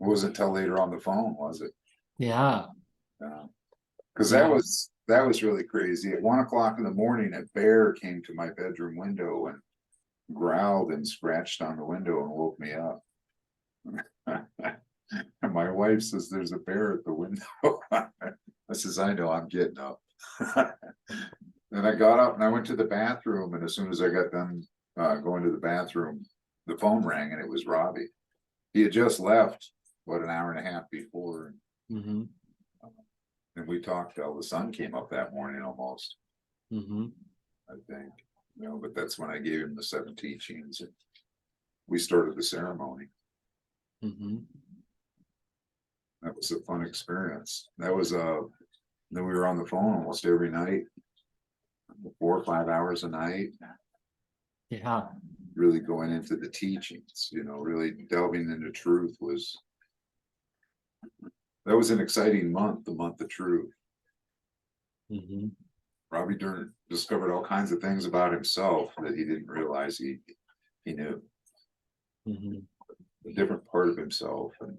It wasn't until later on the phone, was it? Yeah. Because Yeah. that was really crazy. At 1 o'clock in the morning, a bear came to my bedroom window and growled and scratched on the window and woke me up. And my wife says, "There's a bear at the window." I says, "I know, I'm getting up." And I got up and I went to the bathroom, and as soon as I got done going to the bathroom, the phone rang, and it was Robbie. He had just left, what, an hour and a half before, Mm-hmm. and we talked till the sun came up that morning almost, Mm-hmm. I think. But that's when I gave him the 7 teachings, and we started the ceremony. Mm-hmm. That was a fun experience. That was then we were on the phone almost every night, 4 or 5 hours a night, Yeah. really going into the teachings, really delving into truth. That was an exciting month, the month of truth. Mm-hmm. Robbie Dern discovered all kinds of things about himself that he didn't realize he knew. Mm-hmm. A different part of himself, and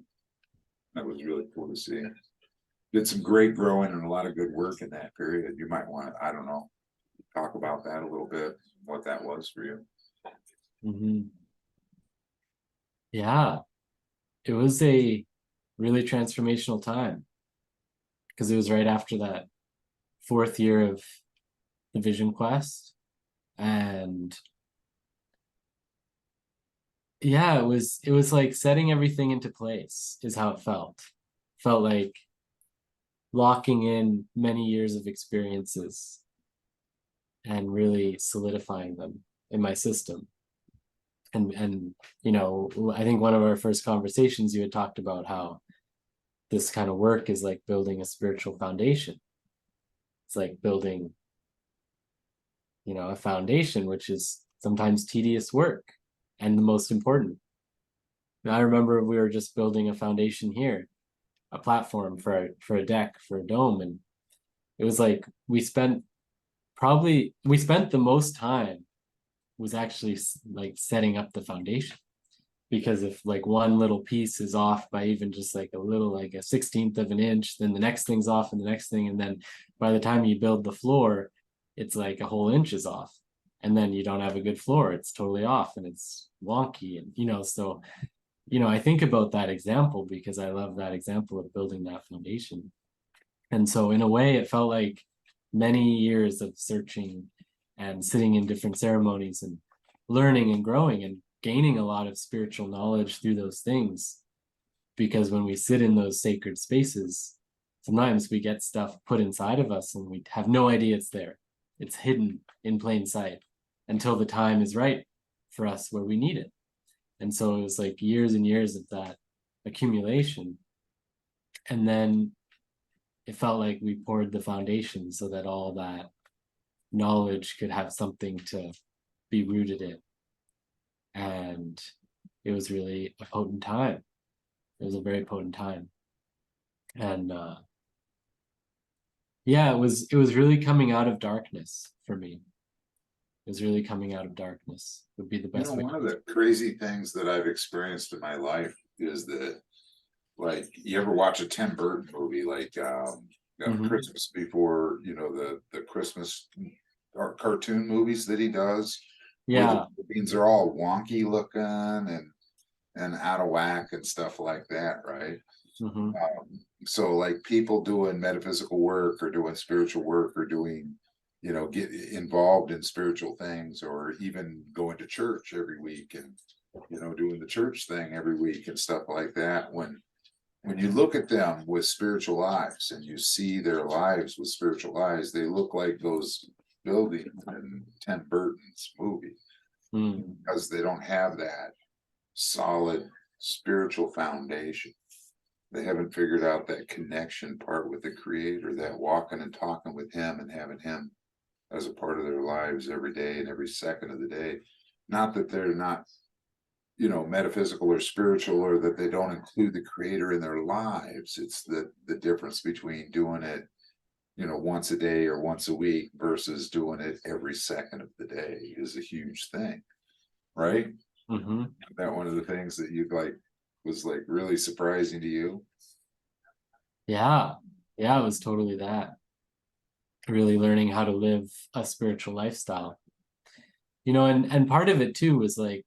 that was really cool to see. Did some great growing and a lot of good work in that period. You might want to, I don't know, talk about that a little bit, what that was for you. Mm-hmm. Yeah. It was a really transformational time because it was right after that 4th year of the Vision Quest. And yeah, it was like setting everything into place is how it felt. Felt like locking in many years of experiences and really solidifying them in my system. And I think one of our first conversations you had talked about how this kind of work is like building a spiritual foundation. It's like building, a foundation, which is sometimes tedious work and the most important. I remember we were just building a foundation here, a platform for a deck, for a dome, and it was like we spent the most time was actually like setting up the foundation, because if like one little piece is off by even just like a little, like a 16th of an inch, then the next thing's off and the next thing, and then by the time you build the floor, it's like a whole inch is off, and then you don't have a good floor, it's totally off and it's wonky. And so I think about that example because I love that example of building that foundation. And so in a way it felt like many years of searching and sitting in different ceremonies and learning and growing and gaining a lot of spiritual knowledge through those things. Because when we sit in those sacred spaces, sometimes we get stuff put inside of us and we have no idea it's there. It's hidden in plain sight until the time is right for us where we need it. And so it was like years and years of that accumulation. And then it felt like we poured the foundation so that all that knowledge could have something to be rooted in. And it was really a potent time. It was a very potent time. And yeah, it was really coming out of darkness for me. It was really coming out of darkness would be the best way. One of the crazy things that I've experienced in my life is that, like, you ever watch a Tim Burton movie, like Mhm. Christmas Before, the Christmas or cartoon movies that he does, where the Yeah. beans are all wonky looking and out of whack and stuff like that, right? Hmm. So like people doing metaphysical work or doing spiritual work or doing, get involved in spiritual things, or even going to church every week and, doing the church thing every week and stuff like that. When you look at them with spiritual eyes and you see their lives with spiritual eyes, they look like those buildings in Tim Burton's movie, Mm. because they don't have that solid spiritual foundation. They haven't figured out that connection part with the creator, that walking and talking with him and having him as a part of their lives every day and every second of the day. Not that they're not, metaphysical or spiritual, or that they don't include the creator in their lives. It's the difference between doing it, once a day or once a week versus doing it every second of the day is a huge thing, right? Hmm. That one of the things that you'd like was like really surprising to you? Yeah. Yeah, it was totally that. Really learning how to live a spiritual lifestyle. And part of it too was like,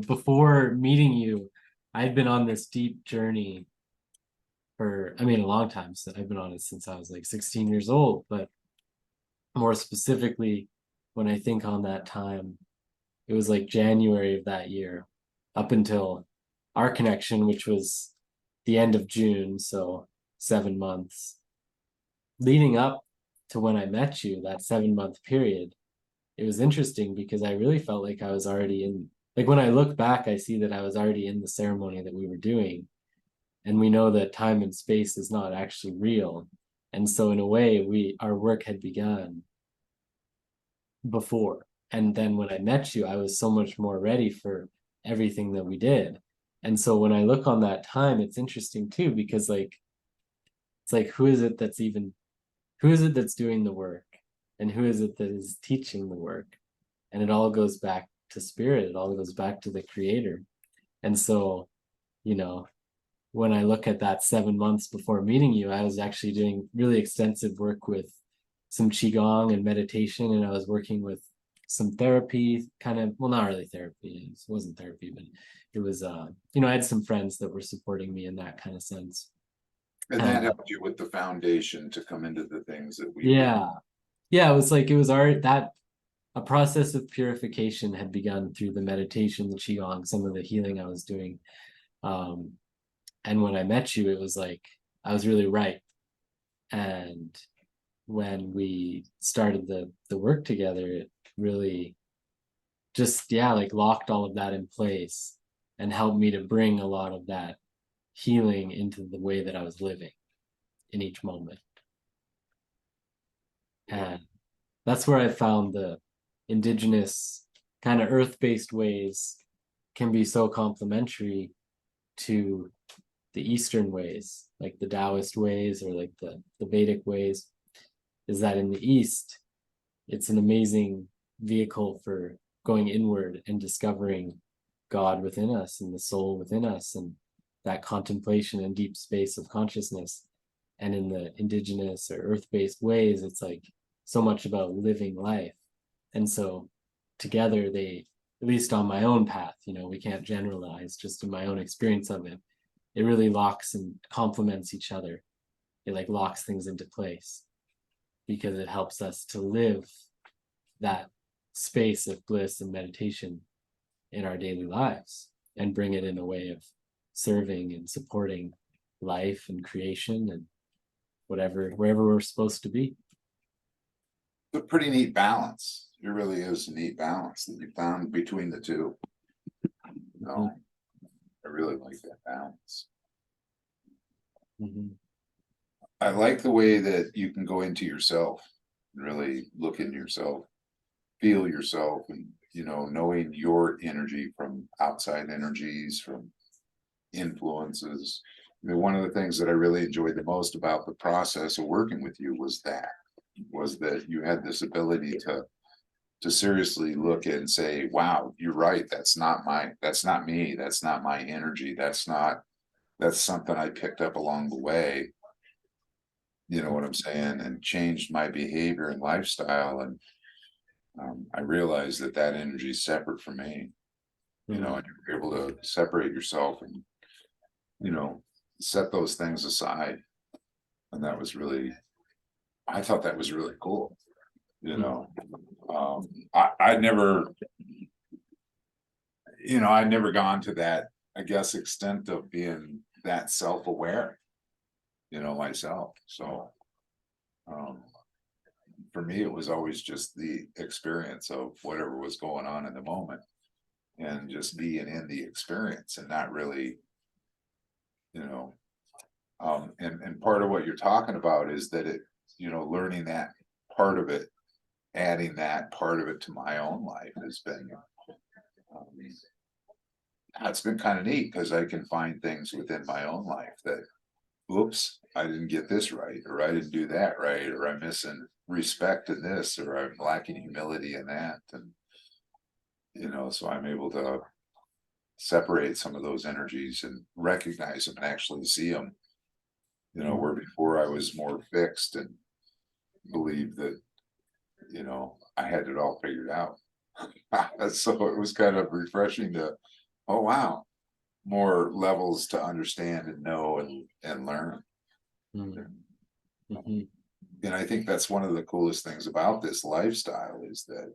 before meeting you, I'd been on this deep journey for, I mean, a long time. So I've been on it since I was like 16 years old, but more specifically, when I think on that time, it was like January of that year, up until our connection, which was the end of June, so 7 months. Leading up to when I met you, that 7 month period, it was interesting because I really felt like I was already in, like when I look back, I see that I was already in the ceremony that we were doing. And we know that time and space is not actually real. And so in a way, our work had begun before. And then when I met you, I was so much more ready for everything that we did. And so when I look on that time, it's interesting too, because like it's like who is it that's doing the work? And who is it that is teaching the work? And it all goes back to spirit, it all goes back to the creator. And so, you know, when I look at that 7 months before meeting you, I was actually doing really extensive work with some qigong and meditation, and I was working with some therapy, kind of, well, not really therapy, it wasn't therapy, but it was I had some friends that were supporting me in that kind of sense. And that And helped you with the foundation to come into the things that we do. yeah, it was already that a process of purification had begun through the meditation, the qigong, some of the healing I was doing. And when I met you, it was like I was really right. And when we started the work together, it really just, yeah, like locked all of that in place and helped me to bring a lot of that healing into the way that I was living in each moment. And that's where I found the indigenous kind of earth-based ways can be so complementary to the Eastern ways, like the Taoist ways or like the Vedic ways, is that in the East, it's an amazing vehicle for going inward and discovering God within us and the soul within us and that contemplation and deep space of consciousness. And in the indigenous or earth-based ways, it's like so much about living life. And so together they, at least on my own path, we can't generalize, just in my own experience of it, it really locks and complements each other. It like locks things into place because it helps us to live that space of bliss and meditation in our daily lives and bring it in a way of serving and supporting life and creation and wherever we're supposed to be. It's a pretty neat balance. It really is a neat balance that you found between the two. I really like that balance. Mm-hmm. I like the way that you can go into yourself and really look into yourself, feel yourself, and knowing your energy from outside energies, from influences. I mean, one of the things that I really enjoyed the most about the process of working with you was that you had this ability to seriously look and say, wow, you're right, that's not me, that's not my energy, that's something I picked up along the way. You know what I'm saying? And changed my behavior and lifestyle. And I realized that energy is separate from me, and you're able to separate yourself and, set those things aside. And I thought that was really cool. I'd never, I'd never gone to that, I guess, extent of being that self-aware, myself. So, for me, it was always just the experience of whatever was going on in the moment and just being in the experience and not really, and part of what you're talking about is that learning that part of it, adding that part of it to my own life has been, it's been kind of neat because I can find things within my own life that, oops, I didn't get this right, or I didn't do that right, or I'm missing respect in this, or I'm lacking humility in that. And, so I'm able to separate some of those energies and recognize them and actually see them. You know, Mm. where before I was more fixed and believed that, I had it all figured out. So it was kind of refreshing to, oh wow, more levels to understand and know and learn. Mm. Mhm. And I think that's one of the coolest things about this lifestyle is that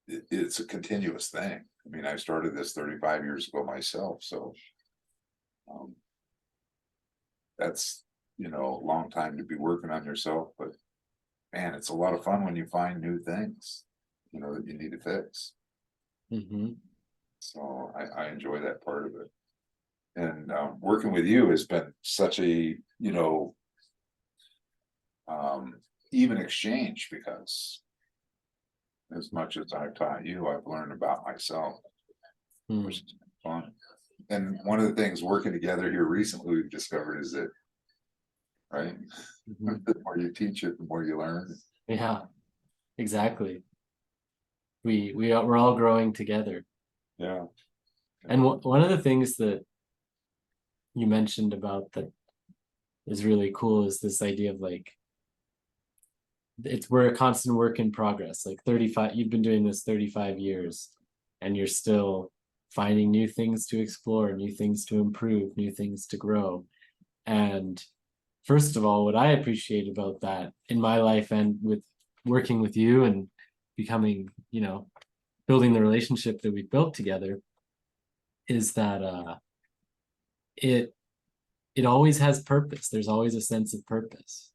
it's a continuous thing. I mean, I started this 35 years ago myself, so um, that's a long time to be working on yourself. But man, it's a lot of fun when you find new things, that you need to fix. Mhm. So I enjoy that part of it. And working with you has been such a um, even exchange because as much as I've taught you, I've learned about myself, Mm. which is fun. And one of the things working together here recently we've discovered is that, right, Mhm. the more you teach it, the more you learn. Yeah, exactly. We're all growing together. Yeah. And one of the things that you mentioned about that is really cool is this idea of like we're a constant work in progress. Like 35, you've been doing this 35 years and you're still finding new things to explore, new things to improve, new things to grow. And first of all, what I appreciate about that in my life and with working with you and becoming, building the relationship that we built together is that it it always has purpose. There's always a sense of purpose.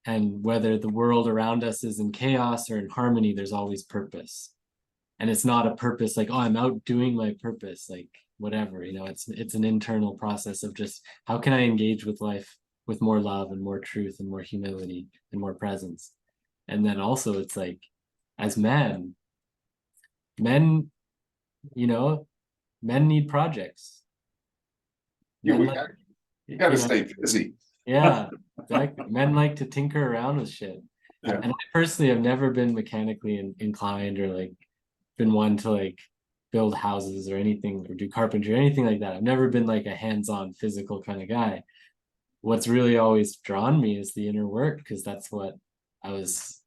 And whether the world around us is in chaos or in harmony, there's always purpose. And it's not a purpose like, oh, I'm out doing my purpose, like whatever, it's an internal process of just how can I engage with life with more love and more truth and more humility and more presence. And then also it's like as men, you know, men need projects. Yeah, Men we like, gotta stay busy. yeah, exactly. Men like to tinker around with shit. Yeah. And I personally have never been mechanically inclined or like been one to like build houses or anything or do carpentry or anything like that. I've never been like a hands-on physical kind of guy. What's really always drawn me is the inner work because I was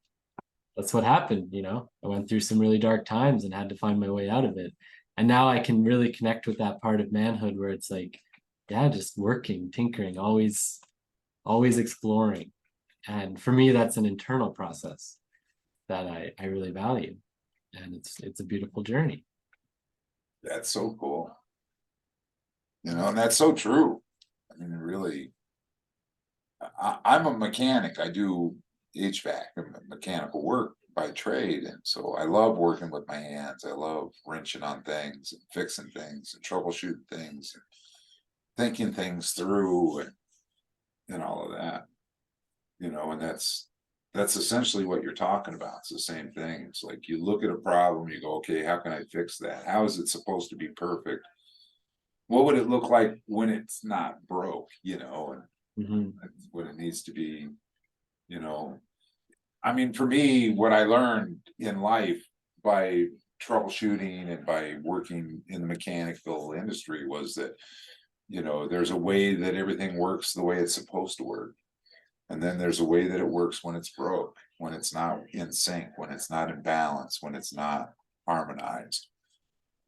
that's what happened, I went through some really dark times and had to find my way out of it. And now I can really connect with that part of manhood where it's like, yeah, just working, tinkering, always exploring. And for me, that's an internal process that I really value. And it's a beautiful journey. That's so cool. And that's so true. I mean, really, I'm a mechanic. I do HVAC and mechanical work by trade. And so I love working with my hands. I love wrenching on things and fixing things and troubleshooting things and thinking things through and all of that. And that's essentially what you're talking about. It's the same thing. It's like you look at a problem, you go, okay, how can I fix that? How is it supposed to be perfect? What would it look like when it's not broke, and Mm-hmm. when it needs to be, you know. I mean, for me, what I learned in life by troubleshooting and by working in the mechanical industry was that, there's a way that everything works the way it's supposed to work. And then there's a way that it works when it's broke, when it's not in sync, when it's not in balance, when it's not harmonized,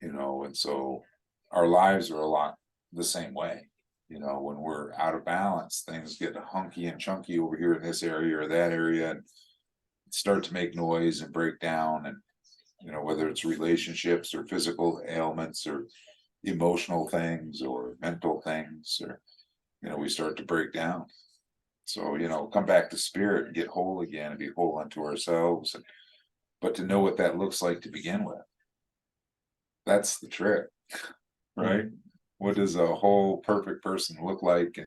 and so our lives are a lot the same way. When we're out of balance, things get hunky and chunky over here in this area or that area and start to make noise and break down. And, whether it's relationships or physical ailments or emotional things or mental things, or, we start to break down. So, come back to spirit and get whole again and be whole unto ourselves. But to know what that looks like to begin with, that's the trick, right? What does a whole perfect person look like? And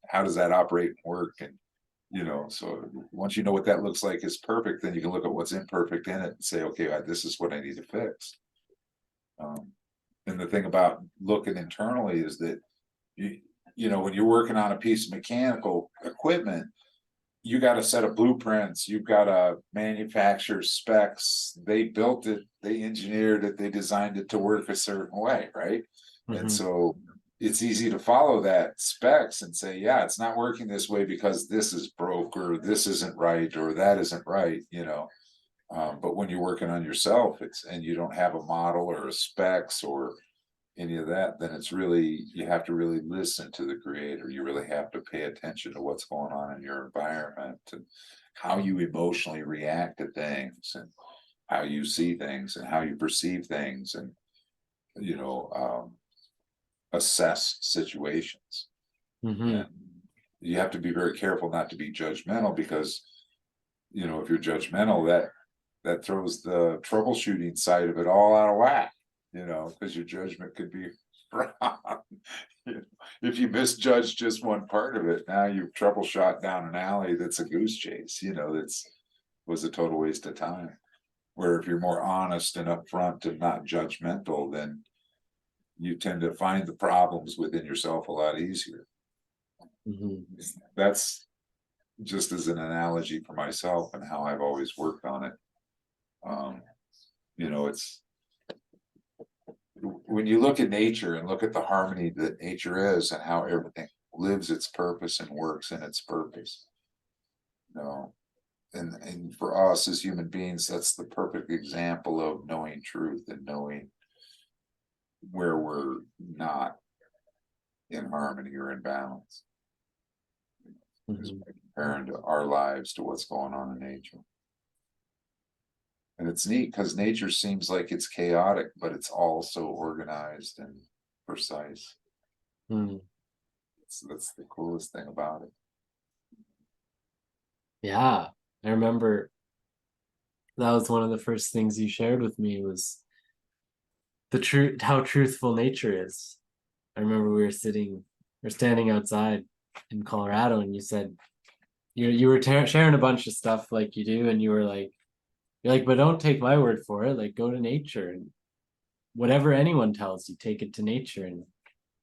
how does that operate and work? And, so once you know what that looks like is perfect, then you can look at what's imperfect in it and say, okay, this is what I need to fix. And the thing about looking internally is that, when you're working on a piece of mechanical equipment, you got a set of blueprints, you've got a manufacturer specs, they built it, they engineered it, they designed it to work a certain way, right? And Mhm. so it's easy to follow that specs and say, yeah, it's not working this way because this is broke, or this isn't right, or that isn't right, you know. But when you're working on yourself, it's, and you don't have a model or a specs or any of that, then it's really, you have to really listen to the creator. You really have to pay attention to what's going on in your environment and how you emotionally react to things and how you see things and how you perceive things, and you know, assess situations. Mhm. And you have to be very careful not to be judgmental, because you know, if you're judgmental, that throws the troubleshooting side of it all out of whack, you know, because your judgment could be wrong. You know, if you misjudge just one part of it, now you've troubleshot down an alley that's a goose chase, you know, that's was a total waste of time. Where if you're more honest and upfront and not judgmental, then you tend to find the problems within yourself a lot easier. Mhm. That's just as an analogy for myself and how I've always worked on it. Um, you know, it's when you look at nature and look at the harmony that nature is and how everything lives its purpose and works in its purpose. You know, and for us as human beings, that's the perfect example of knowing truth and knowing where we're not in harmony or in balance. Is Mhm. by comparing to our lives to what's going on in nature. And it's neat because nature seems like it's chaotic, but it's also organized and precise. Mhm. That's the coolest thing about it. Yeah, I remember that was one of the first things you shared with me was the truth, how truthful nature is. I remember we were standing outside in Colorado, and you said you were sharing a bunch of stuff like you do, and you're like, but don't take my word for it. Like, go to nature, and whatever anyone tells you, take it to nature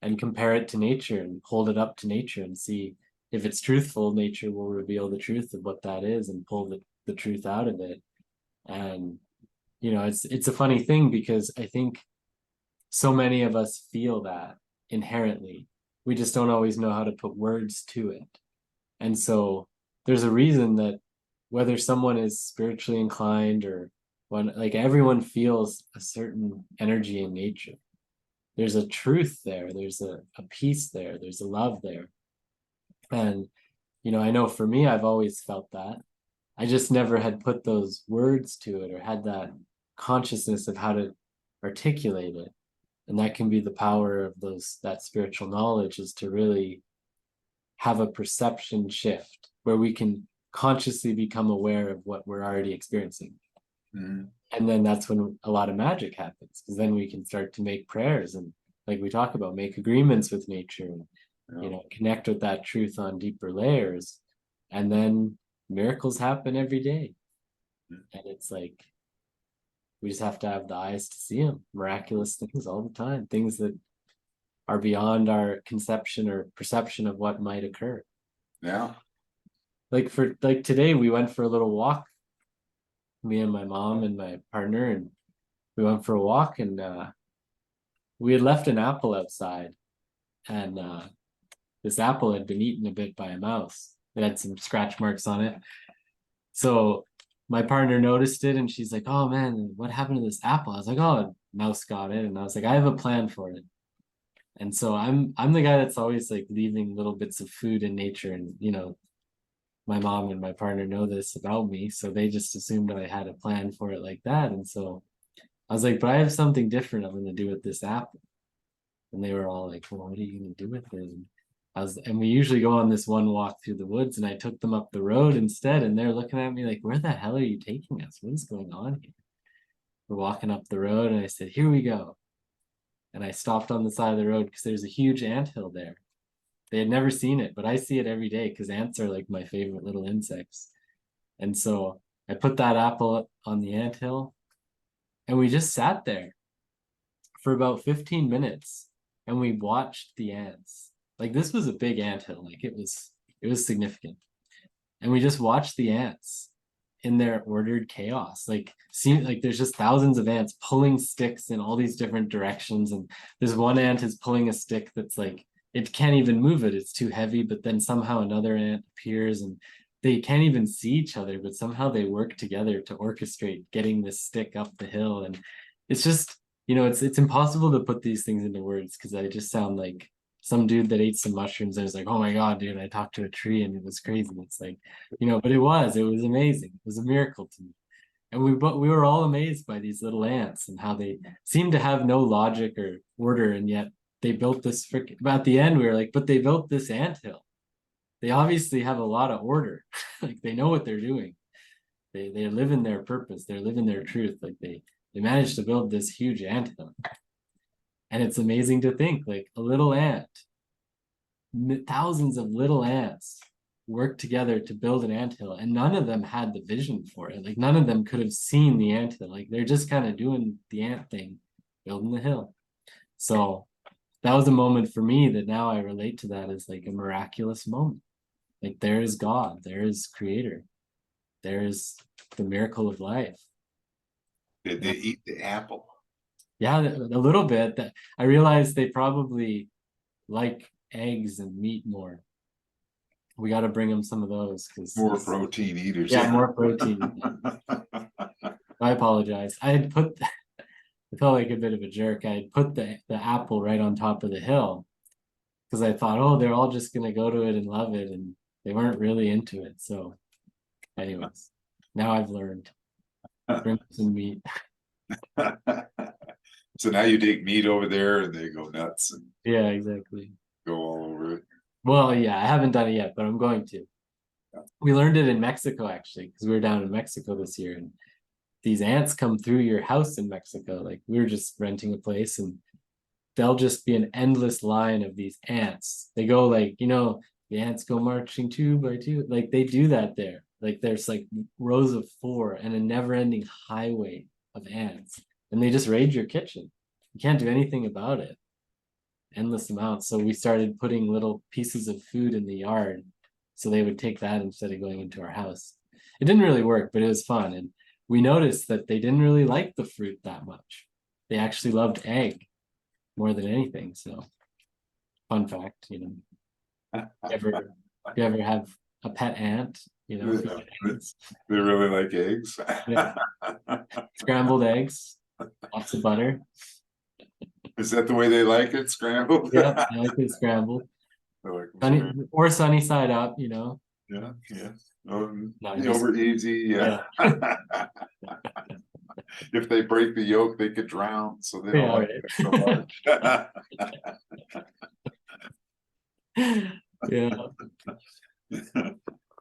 and compare it to nature and hold it up to nature and see if it's truthful. Nature will reveal the truth of what that is and pull the truth out of it. And it's a funny thing because I think so many of us feel that inherently. We just don't always know how to put words to it. And so there's a reason that whether someone is spiritually inclined or when, like, everyone feels a certain energy in nature. There's a truth there, there's a peace there, there's a love there. And I know for me, I've always felt that. I just never had put those words to it or had that consciousness of how to articulate it. And that can be the power of that spiritual knowledge, is to really have a perception shift where we can consciously become aware of what we're already experiencing. Mhm. And then that's when a lot of magic happens, because then we can start to make prayers and, like we talk about, make agreements with nature and Yeah. connect with that truth on deeper layers. And then miracles happen every day. Mhm. And it's like we just have to have the eyes to see them. Miraculous things all the time, things that are beyond our conception or perception of what might occur. Yeah. Like today, we went for a little walk, me and my mom and my partner, and we went for a walk, and we had left an apple outside, and this apple had been eaten a bit by a mouse. It had some scratch marks on it. So my partner noticed it, and she's like, "Oh man, what happened to this apple?" I was like, "Oh, a mouse got it," and I was like, "I have a plan for it." And so I'm the guy that's always like leaving little bits of food in nature, and my mom and my partner know this about me, so they just assumed I had a plan for it like that. And so I was like, "But I have something different I'm going to do with this apple." And they were all like, "Well, what are you going to do with it?" And we usually go on this one walk through the woods, and I took them up the road instead, and they're looking at me like, "Where the hell are you taking us? What is going on here?" We're walking up the road, and I said, "Here we go." And I stopped on the side of the road because there's a huge anthill there. They had never seen it, but I see it every day because ants are like my favorite little insects. And so I put that apple on the anthill, and we just sat there for about 15 minutes and we watched the ants. Like, this was a big anthill, like it was significant. and we just watch the ants in their ordered chaos. Like, see, like there's just thousands of ants pulling sticks in all these different directions, and this one ant is pulling a stick that's like, it can't even move it, it's too heavy, but then somehow another ant appears and they can't even see each other, but somehow they work together to orchestrate getting this stick up the hill. And it's just, it's impossible to put these things into words, because I just sound like some dude that ate some mushrooms and was like, oh my God, dude, I talked to a tree and it was crazy. It's like, but it was amazing. It was a miracle to me. And we were all amazed by these little ants and how they seem to have no logic or order, and yet they built this but at the end we were like, but they built this anthill. They obviously have a lot of order. Like, they know what they're doing. They live in their purpose, they're living their truth. Like, they managed to build this huge anthill. And it's amazing to think, like, a little ant, thousands of little ants worked together to build an anthill, and none of them had the vision for it. Like, none of them could have seen the anthill. Like, they're just kind of doing the ant thing, building the hill. So that was a moment for me that now I relate to that as like a miraculous moment. Like, there is God, there is Creator, there is the miracle of life. Did they eat the apple? Yeah, a little bit. That I realized they probably like eggs and meat more. We got to bring them some of those, because More protein eaters. yeah, more protein. I apologize. I felt like a bit of a jerk. I had put the apple right on top of the hill because I thought, oh, they're all just gonna go to it and love it, and they weren't really into it. So, anyways, now I've learned. Bring some meat. So now you take meat over there and they go nuts and Yeah, exactly. go all over it. Well, yeah, I haven't done it yet, but I'm going to. We learned it in Mexico, actually, because we were down in Mexico this year, and these ants come through your house in Mexico. Like, we were just renting a place, and there'll just be an endless line of these ants. They go like, the ants go marching 2 by 2. Like, they do that there. Like, there's like rows of 4 and a never-ending highway of ants. And they just raid your kitchen. You can't do anything about it. Endless amounts. So we started putting little pieces of food in the yard, so they would take that instead of going into our house. It didn't really work, but it was fun. And we noticed that they didn't really like the fruit that much. They actually loved egg more than anything. So, fun fact, you ever have a pet ant, They really like eggs. Yeah. Scrambled eggs, lots of butter. Is that the way they like it, scrambled? Yeah, I like it scrambled. Like Or sunny side up, Yeah, yeah. No, Over easy, yeah. If they break the yolk, they could drown, so they don't like it so much. Yeah.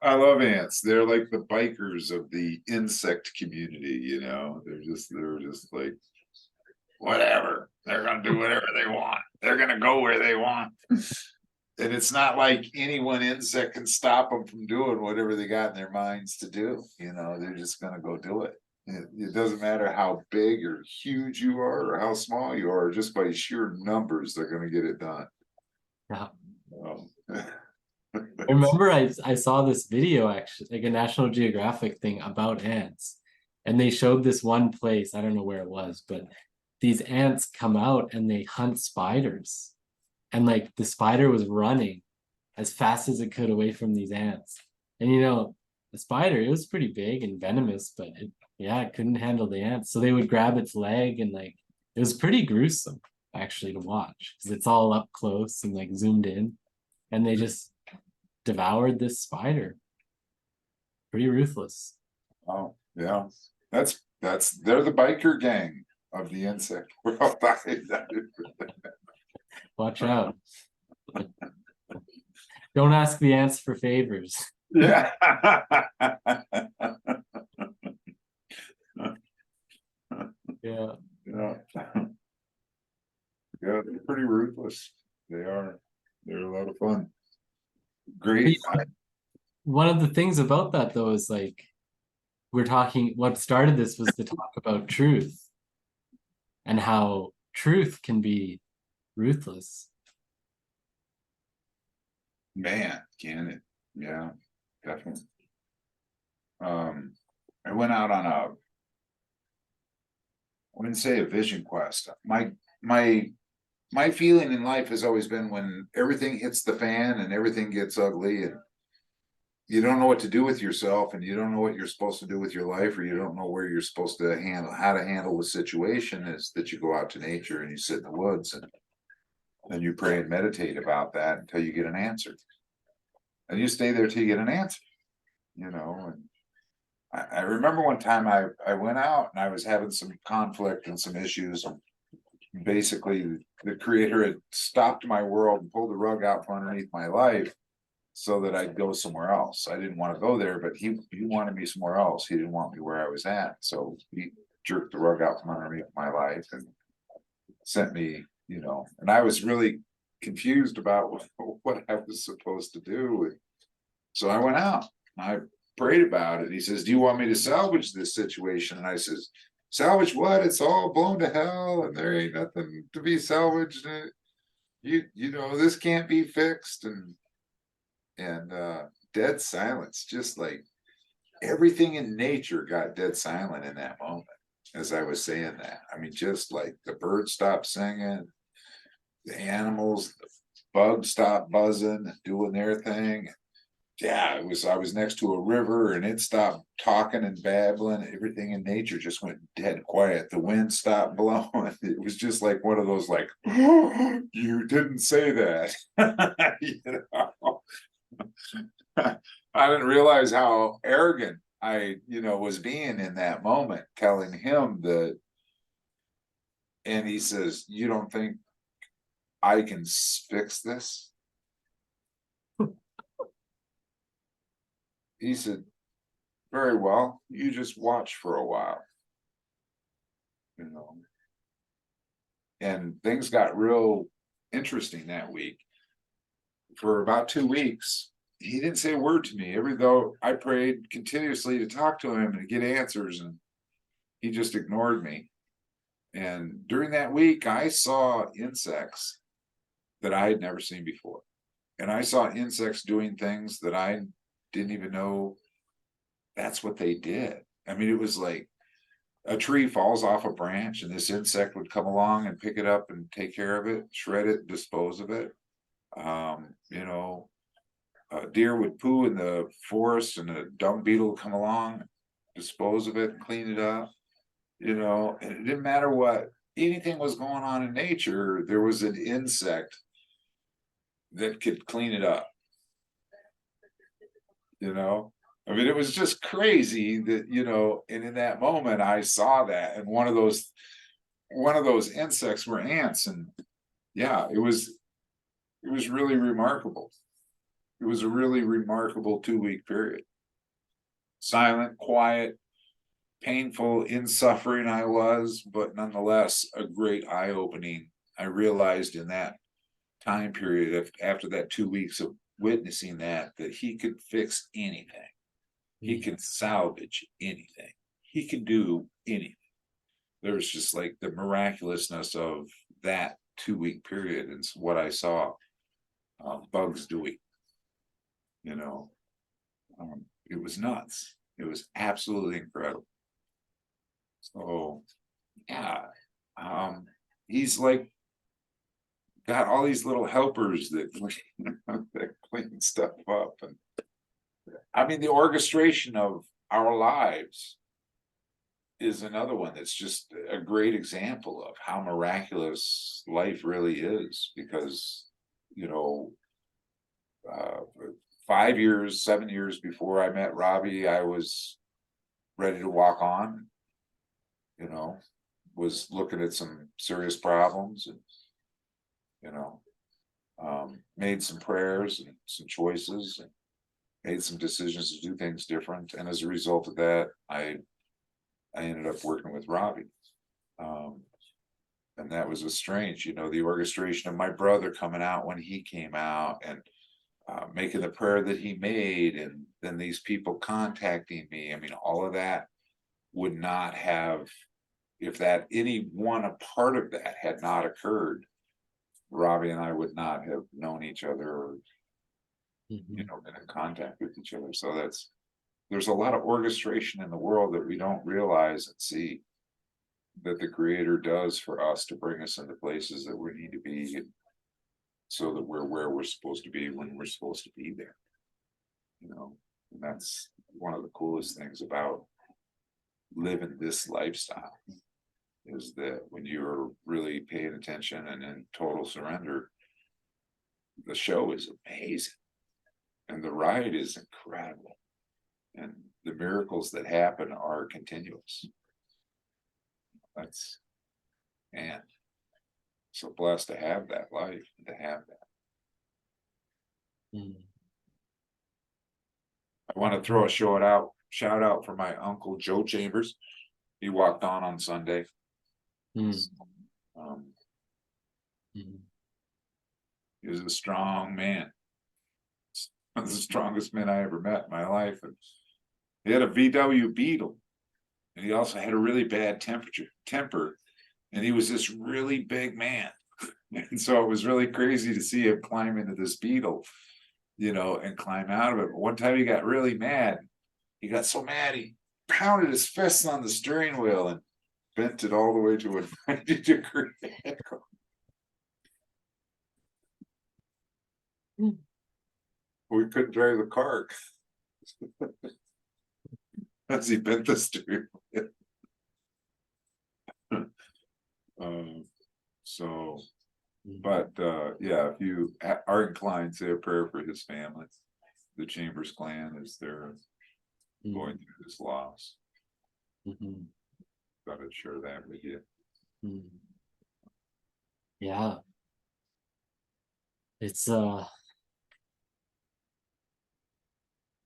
I love ants. They're like the bikers of the insect community, They're just like, whatever. They're gonna do whatever they want. They're gonna go where they want. And it's not like any one insect can stop them from doing whatever they got in their minds to do. They're just gonna go do it. It doesn't matter how big or huge you are or how small you are, just by sheer numbers, they're gonna get it done. Yeah. I remember I saw this video, actually, like a National Geographic thing about ants, and they showed this one place, I don't know where it was, but these ants come out and they hunt spiders, and like the spider was running as fast as it could away from these ants. And the spider, it was pretty big and venomous, but it couldn't handle the ants, so they would grab its leg, and like, it was pretty gruesome actually to watch, because it's all up close and like zoomed in, and they just devoured this spider. Pretty ruthless. Oh, yeah. They're the biker gang of the insect world. Watch out. Don't ask the ants for favors. Yeah. Yeah. Yeah. Yeah, they're pretty ruthless. They are. They're a lot of fun. Great. One of the things about that, though, is like, what started this was to talk about truth, and how truth can be ruthless. Man, can it? Yeah, definitely. I went out on I wouldn't say a vision quest. My feeling in life has always been when everything hits the fan and everything gets ugly and you don't know what to do with yourself and you don't know what you're supposed to do with your life, or you don't know where you're supposed to handle how to handle the situation, is that you go out to nature and you sit in the woods and you pray and meditate about that until you get an answer. And you stay there till you get an answer, you know, and I remember one time I went out and I was having some conflict and some issues. And basically, the creator had stopped my world and pulled the rug out from underneath my life so that I'd go somewhere else. I didn't want to go there, but he wanted me somewhere else. He didn't want me where I was at. So he jerked the rug out from underneath my life and sent me, you know, and I was really confused about what I was supposed to do. So I went out. I prayed about it. He says, "Do you want me to salvage this situation?" And I says, "Salvage what? It's all blown to hell, and there ain't nothing to be salvaged. And you know, this can't be fixed." And dead silence, just like everything in nature got dead silent in that moment. As I was saying that, I mean, just like the birds stopped singing, the animals, the bugs stopped buzzing and doing their thing. Yeah, I was next to a river and it stopped talking and babbling. Everything in nature just went dead quiet. The wind stopped blowing. It was just like one of those, like, you didn't say that. You know? I didn't realize how arrogant I, you know, was being in that moment, telling him that. And he says, "You don't think I can fix this?" He said, "Very well, you just watch for a while, you know." And things got real interesting that week. For about 2 weeks, he didn't say a word to me, every though I prayed continuously to talk to him and get answers, and he just ignored me. And during that week, I saw insects that I had never seen before. And I saw insects doing things that I didn't even know that's what they did. I mean, it was like a tree falls off a branch and this insect would come along and pick it up and take care of it, shred it, dispose of it. You know, a deer would poo in the forest and a dung beetle would come along, dispose of it and clean it up, you know, and it didn't matter what anything was going on in nature, there was an insect that could clean it up, you know. I mean, it was just crazy that, you know, and in that moment I saw that, and one of those insects were ants, and yeah, it was really remarkable. It was a really remarkable 2 week period. Silent, quiet, painful, in suffering I was, but nonetheless a great eye opening. I realized in that time period after that 2 weeks of witnessing that he could fix anything. He can salvage anything. He can do anything. There's just like the miraculousness of that 2 week period and what I saw bugs doing, you know. It was nuts. It was absolutely incredible. So yeah, he's like got all these little helpers that that clean stuff up. And I mean, the orchestration of our lives is another one that's just a great example of how miraculous life really is. Because, you know, uh, 5 years, 7 years before I met Robbie, I was ready to walk on, you know, was looking at some serious problems and, you know, made some prayers and some choices and made some decisions to do things different. And as a result of that, I ended up working with Robbie. And that was a strange, you know, the orchestration of my brother coming out when he came out, and making the prayer that he made, and then these people contacting me. I mean, all of that would not have, if that any one a part of that had not occurred, Robbie and I would not have known each other or, you know, been in contact with each other. So there's a lot of orchestration in the world that we don't realize and see, that the Creator does for us to bring us into places that we need to be, so that we're where we're supposed to be when we're supposed to be there. And that's one of the coolest things about living this lifestyle, is that when you're really paying attention and in total surrender, the show is amazing and the ride is incredible, and the miracles that happen are continuous. That's, man, so blessed to have that life, to have that. Mm. I want to throw a shout out for my uncle Joe Chambers. He walked on Sunday. Mm. Um, Mm. he was a strong man. One of the strongest men I ever met in my life. And he had a VW Beetle, and he also had a really bad temper, and he was this really big man. And so it was really crazy to see him climb into this Beetle, and climb out of it. But one time he got really mad. He got so mad he pounded his fists on the steering wheel and bent it all the way to a 90-degree angle. We couldn't drive the car as he bent the steering wheel. So, but yeah, if you are inclined, say a prayer for his family. The Chambers clan is there going through this loss. Mm-hmm. Thought I'd share that with you. Mm. Yeah. It's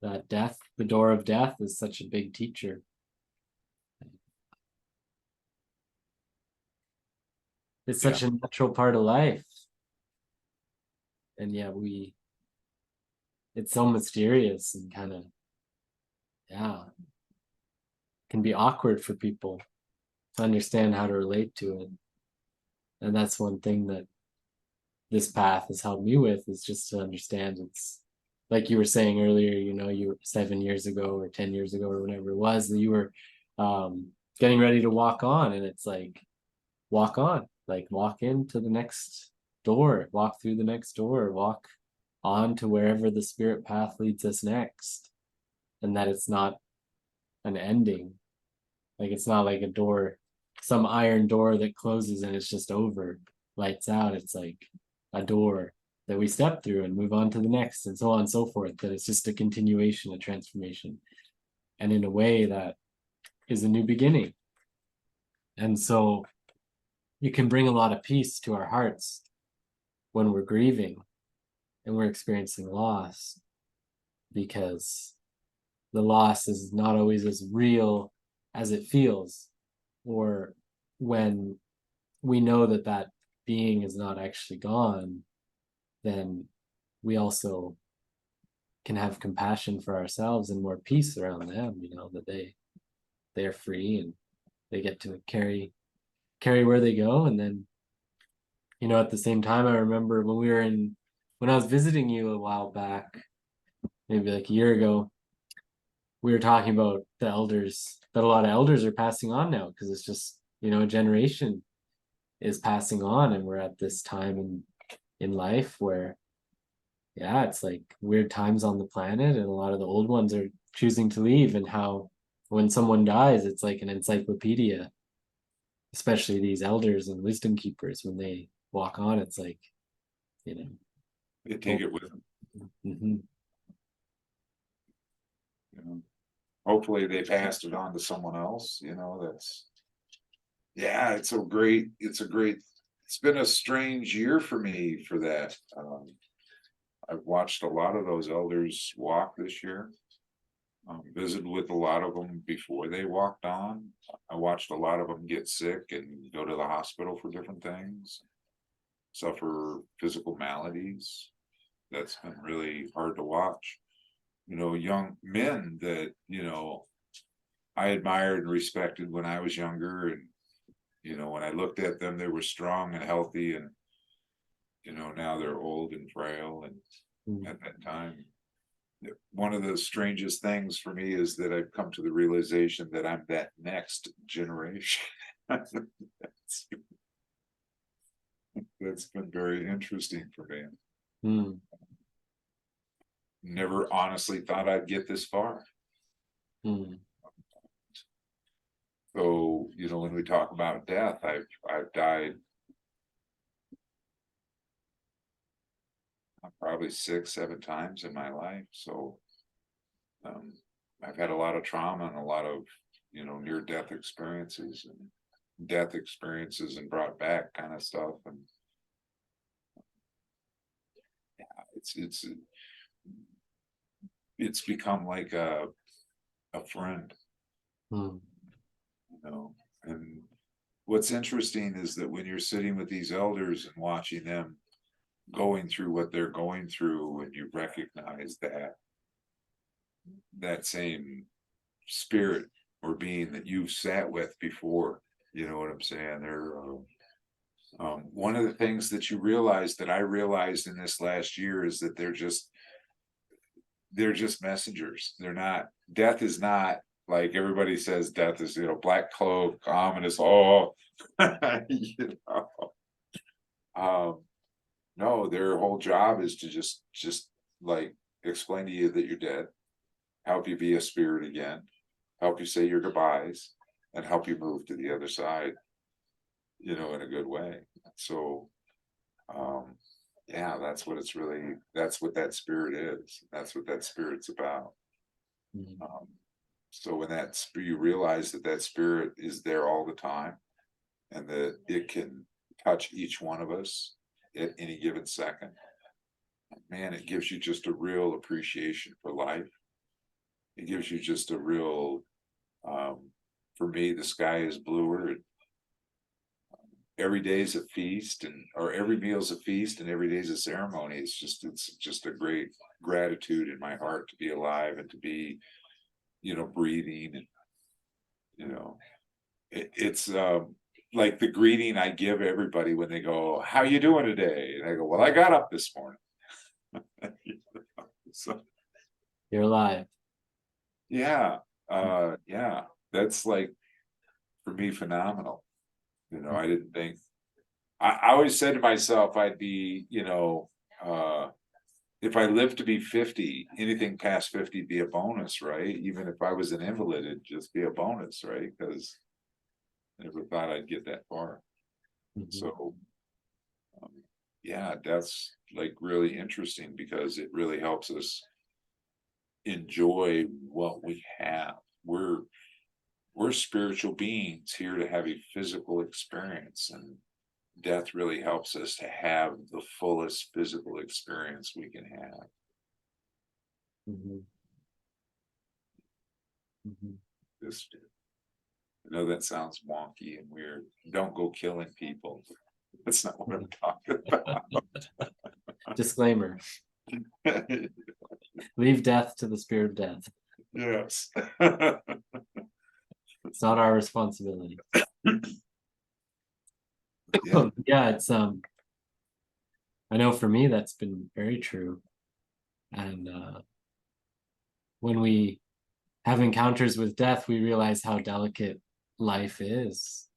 that death, the door of death, is such a big teacher. It's such a natural part of life. And yeah, it's so mysterious and kind of, can be awkward for people to understand how to relate to it. And that's one thing that this path has helped me with, is just to understand it's like you were saying earlier, you were 7 years ago or 10 years ago or whatever it was, that you were getting ready to walk on, and it's like, walk on, like walk into the next door, walk through the next door, walk on to wherever the spirit path leads us next. And that it's not an ending. Like, it's not like a door, some iron door that closes and it's just over, lights out. It's like a door that we step through and move on to the next, and so on and so forth. That it's just a continuation, a transformation, and in a way that is a new beginning. And so you can bring a lot of peace to our hearts when we're grieving and we're experiencing loss, because the loss is not always as real as it feels, or when we know that that being is not actually gone, then we also can have compassion for ourselves and more peace around them, that they're free and they get to carry where they go. And then, at the same time, I remember when I was visiting you a while back, maybe like a year ago, we were talking about the elders, that a lot of elders are passing on now, because it's just, a generation is passing on, and we're at this time in life where, it's like weird times on the planet, and a lot of the old ones are choosing to leave, and how when someone dies, it's like an encyclopedia, especially these elders and wisdom keepers, when they walk on, it's like, They take it with them. Mm-hmm. Hopefully they passed it on to someone else. It's been a strange year for me for that. I've watched a lot of those elders walk this year. Visited with a lot of them before they walked on. I watched a lot of them get sick and go to the hospital for different things, suffer physical maladies. That's been really hard to watch. Young men that, I admired and respected when I was younger. And, when I looked at them, they were strong and healthy. And, now they're old and frail. And at that time, one of the strangest things for me is that I've come to the realization that I'm that next generation. That's been very interesting for me. Hmm. Never honestly thought I'd get this far. Hmm. So, when we talk about death, I've died probably 6, 7 times in my life. So I've had a lot of trauma and a lot of, near death experiences and brought back kind of stuff. And yeah, it's become like a friend, Hmm. and what's interesting is that when you're sitting with these elders and watching them going through what they're going through, and you recognize that same spirit or being that you've sat with before, you know what I'm saying? They're one of the things that you realize that I realized in this last year is that they're just messengers. They're not, death is not like everybody says death is, black cloak, ominous, oh, you know. No, their whole job is to just like explain to you that you're dead, help you be a spirit again, help you say your goodbyes, and help you move to the other side, in a good way. So, yeah, that's what that spirit is. That's what that spirit's about. Hmm. So when you realize that spirit is there all the time, and that it can touch each one of us at any given second, man, it gives you just a real appreciation for life. It gives you just a real, for me, the sky is bluer. Every day is a feast, or every meal is a feast, and every day is a ceremony. It's just a great gratitude in my heart to be alive and to be, breathing, and it's like the greeting I give everybody when they go, "How you doing today?" And I go, "Well, I got up this morning." So You're alive. yeah, yeah, that's like, for me, phenomenal. I didn't think, I always said to myself I'd be, if I lived to be 50, anything past 50 be a bonus, right? Even if I was an invalid, it'd just be a bonus, right? Because I never thought I'd get that far. Mhm. So um, yeah, that's like really interesting because it really helps us enjoy what we have. We're spiritual beings here to have a physical experience, and death really helps us to have the fullest physical experience we can have. Mhm. Mhm. Just, I know that sounds wonky and weird. Don't go killing people. That's not what I'm talking about. Disclaimer: leave death to the spirit of death. Yes. It's not our responsibility. Yeah. Yeah, it's I know for me that's been very true. And when we have encounters with death, we realize how delicate life is.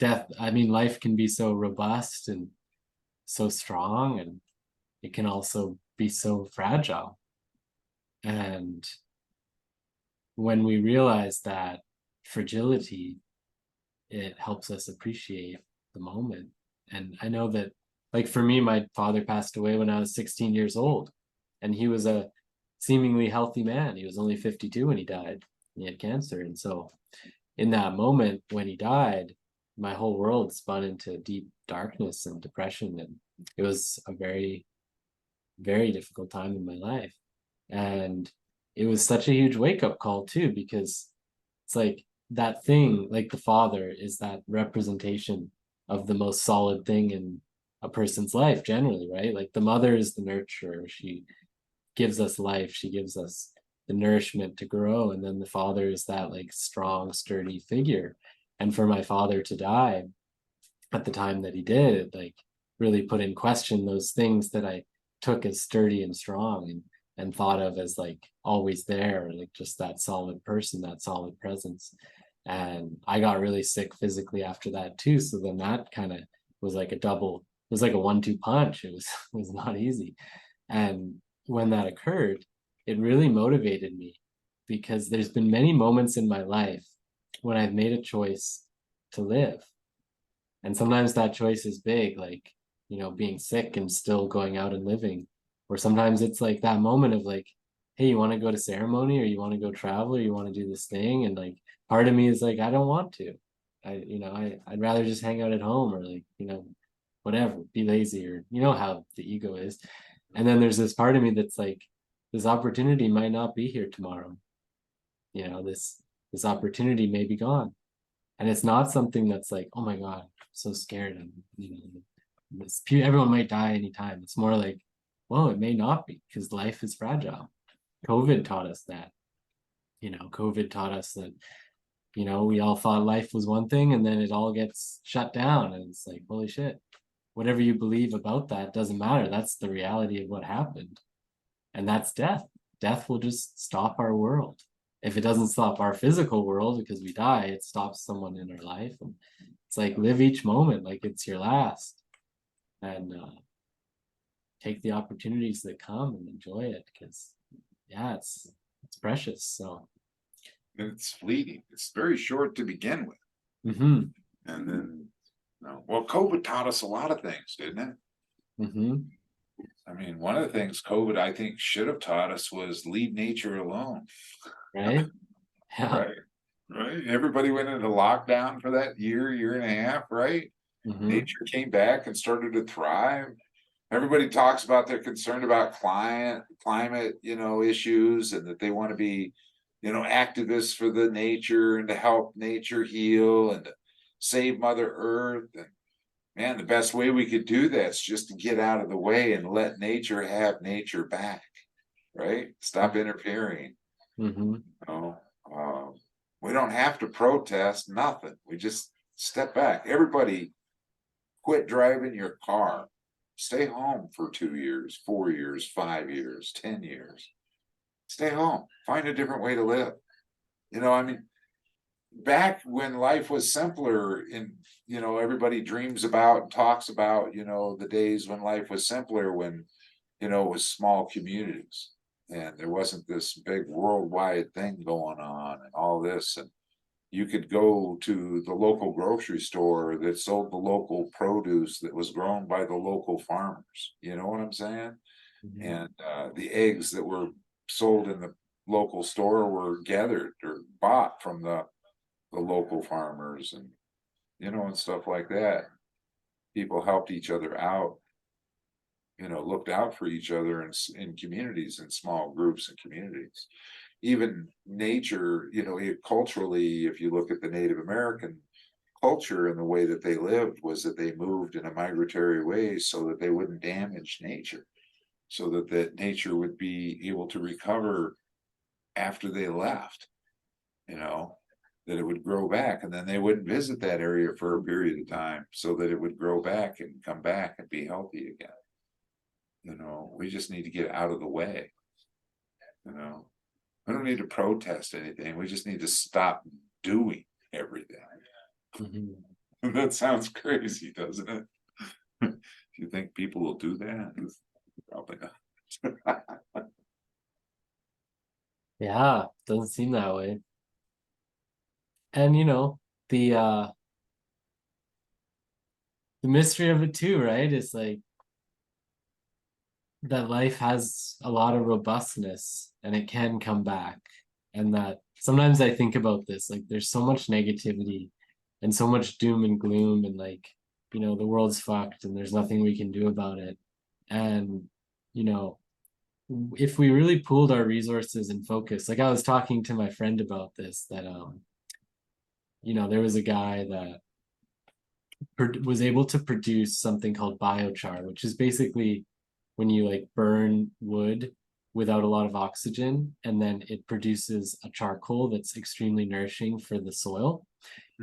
Life can be so robust and so strong, and it can also be so fragile. And when we realize that fragility, it helps us appreciate the moment. And I know that, like for me, my father passed away when I was 16 years old, and he was a seemingly healthy man. He was only 52 when he died. He had cancer. And so, in that moment when he died, my whole world spun into deep darkness and depression. And it was a very, very difficult time in my life. And it was such a huge wake up call, too, because it's like that thing, like the father is that representation of the most solid thing in a person's life generally, right? Like the mother is the nurturer. She gives us life, she gives us the nourishment to grow. And then the father is that like strong, sturdy figure. And for my father to die at the time that he did, like really put in question those things that I took as sturdy and strong. and thought of as like always there, like just that solid person, that solid presence. And I got really sick physically after that too. So then that kind of was like a double, it was like a 1-2 punch. It was it was not easy. And when that occurred, it really motivated me because there's been many moments in my life when I've made a choice to live. And sometimes that choice is big, like, being sick and still going out and living. Or sometimes it's like that moment of like, hey, you want to go to ceremony or you want to go travel or you want to do this thing? And like part of me is like, I don't want to. I'd rather just hang out at home or like, whatever, be lazy or how the ego is. And then there's this part of me that's like, this opportunity might not be here tomorrow. This opportunity may be gone. And it's not something that's like, oh my God, I'm so scared. And everyone might die anytime. It's more like, well, it may not be because life is fragile. COVID taught us that. COVID taught us that, we all thought life was one thing and then it all gets shut down. And it's like, holy shit, whatever you believe about that doesn't matter. That's the reality of what happened. And that's death. Death will just stop our world. If it doesn't stop our physical world because we die, it stops someone in our life. And it's like live each moment like it's your last, and take the opportunities that come and enjoy it because yeah, it's precious. So It's fleeting. It's very short to begin with. mm-hmm. And then, well, COVID taught us a lot of things, didn't it? Mm-hmm. I mean, one of the things COVID, I think, should have taught us was leave nature alone. Right. Yeah. Right. Right. Everybody went into lockdown for that year and a half, right? Mm-hmm. Nature came back and started to thrive. Everybody talks about they're concerned about climate, issues, and that they want to be, activists for the nature and to help nature heal and to save Mother Earth. And man, the best way we could do that is just to get out of the way and let nature have nature back, right? Stop interfering. Mm-hmm. We don't have to protest nothing. We just step back. Everybody quit driving your car. Stay home for 2 years, 4 years, 5 years, 10 years. Stay home. Find a different way to live. I mean, back when life was simpler and, everybody dreams about and talks about, the days when life was simpler, when, it was small communities and there wasn't this big worldwide thing going on and all this. And you could go to the local grocery store that sold the local produce that was grown by the local farmers. You know what I'm saying? Mm-hmm. And the eggs that were sold in the local store were gathered or bought from the local farmers and, and stuff like that. People helped each other out, looked out for each other in communities, in small groups and communities. Even nature, culturally, if you look at the Native American culture and the way that they lived, was that they moved in a migratory way so that they wouldn't damage nature, so that nature would be able to recover after they left, that it would grow back, and then they wouldn't visit that area for a period of time so that it would grow back and come back and be healthy again. We just need to get out of the way. We don't need to protest anything. We just need to stop doing everything. Mm-hmm. That sounds crazy, doesn't it? Do you think people will do that? Probably not. Yeah, doesn't seem that way. And the mystery of it too, right? Is like that life has a lot of robustness and it can come back. And that sometimes I think about this, like there's so much negativity and so much doom and gloom and like, the world's fucked and there's nothing we can do about it. And, if we really pooled our resources and focus, like I was talking to my friend about this, that, there was a guy that was able to produce something called biochar, which is basically when you like burn wood without a lot of oxygen, and then it produces a charcoal that's extremely nourishing for the soil.